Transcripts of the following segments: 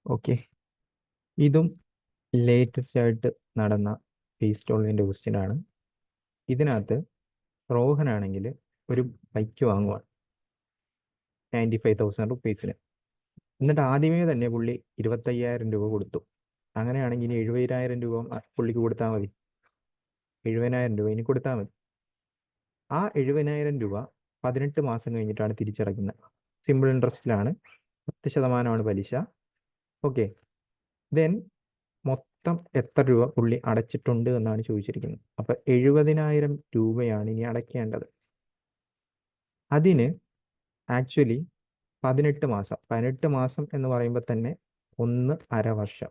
Okay, ഇതും latest ആയിട്ട് നടന്ന ഫേസ് ടോളിൻ്റെ ക്വസ്റ്റ്യൻ ആണ്. ഇതിനകത്ത് റോഹനാണെങ്കിൽ ഒരു ബൈക്ക് വാങ്ങുവാണ് 95,000 റുപ്പീസിന്. എന്നിട്ട് ആദ്യമേ തന്നെ പുള്ളി 25,000 രൂപ കൊടുത്തു. അങ്ങനെയാണെങ്കിൽ ഇനി 70,000 രൂപ പുള്ളിക്ക് കൊടുത്താൽ മതി. 70,000 രൂപ ഇനി കൊടുത്താൽ മതി. ആ 70,000 രൂപ 18 മാസം കഴിഞ്ഞിട്ടാണ് തിരിച്ചടയ്ക്കുന്നത്. സിമ്പിൾ ഇൻട്രസ്റ്റിലാണ്, 10% പലിശ. ഓക്കെ, ദെൻ മൊത്തം എത്ര രൂപ പുള്ളി അടച്ചിട്ടുണ്ട് എന്നാണ് ചോദിച്ചിരിക്കുന്നത്. അപ്പം 70,000 രൂപയാണ് ഇനി അടയ്ക്കേണ്ടത്. അതിന് ആക്ച്വലി 18 മാസം, 18 മാസം എന്ന് പറയുമ്പോൾ തന്നെ 1.5 വർഷം.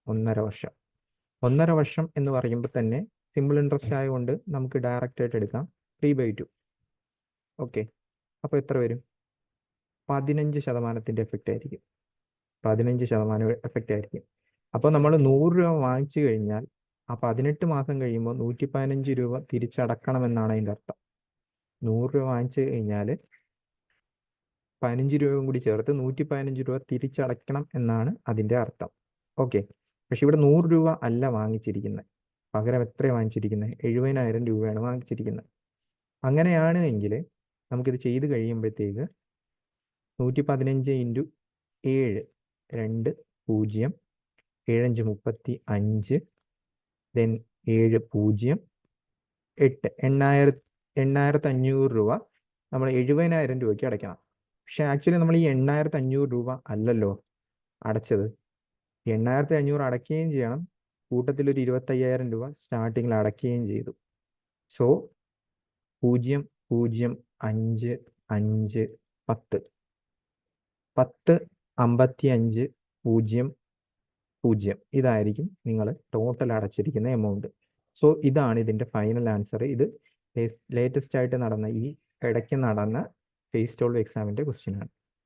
1.5 വർഷം എന്ന് പറയുമ്പോൾ തന്നെ സിമ്പിൾ ഇൻട്രസ്റ്റ് ആയതുകൊണ്ട് നമുക്ക് ഡയറക്റ്റ് ആയിട്ട് എടുക്കാം 3/2. ഓക്കെ, അപ്പോൾ എത്ര വരും? 15% എഫക്റ്റ് ആയിരിക്കും. 15% എഫക്റ്റ് ആയിരിക്കും. അപ്പോൾ നമ്മൾ 100 രൂപ വാങ്ങിച്ചു കഴിഞ്ഞാൽ ആ 18 മാസം കഴിയുമ്പോൾ 115 രൂപ തിരിച്ചടക്കണമെന്നാണ് അതിൻ്റെ അർത്ഥം. 100 രൂപ വാങ്ങിച്ചു കഴിഞ്ഞാൽ 15 രൂപയും കൂടി ചേർത്ത് 115 രൂപ തിരിച്ചടയ്ക്കണം എന്നാണ് അതിൻ്റെ അർത്ഥം. ഓക്കെ, പക്ഷെ ഇവിടെ 100 രൂപ അല്ല വാങ്ങിച്ചിരിക്കുന്നത്. പകരം എത്രയാണ് വാങ്ങിച്ചിരിക്കുന്നത്? 70,000 രൂപയാണ് വാങ്ങിച്ചിരിക്കുന്നത്. അങ്ങനെയാണ് എങ്കിൽ നമുക്കിത് ചെയ്ത് കഴിയുമ്പോഴത്തേക്ക് 115 ഇൻറ്റു 7, 2, 0, 7 5 35, ദെൻ 7 0 8, 8,500 രൂപ നമ്മൾ 70,000 രൂപയ്ക്ക് അടയ്ക്കണം. പക്ഷെ ആക്ച്വലി നമ്മൾ ഈ 8,500 രൂപ അല്ലല്ലോ അടച്ചത്. 8,500 അടയ്ക്കുകയും ചെയ്യണം, കൂട്ടത്തിൽ ഒരു 25,000 രൂപ സ്റ്റാർട്ടിങ്ങിൽ അടയ്ക്കുകയും ചെയ്തു. സോ 0 0 5 5 10 10 55 0 0 ഇതായിരിക്കും നിങ്ങൾ ടോട്ടൽ അടച്ചിരിക്കുന്ന എമൗണ്ട്. സോ ഇതാണ് ഇതിൻ്റെ ഫൈനൽ ആൻസർ. ഇത് ലേറ്റസ്റ്റ് ആയിട്ട് നടന്ന ഈ ഇടയ്ക്ക് നടന്ന ഫേസ് ടോൾ എക്സാമിൻ്റെ ക്വസ്റ്റ്യൻ ആണ്.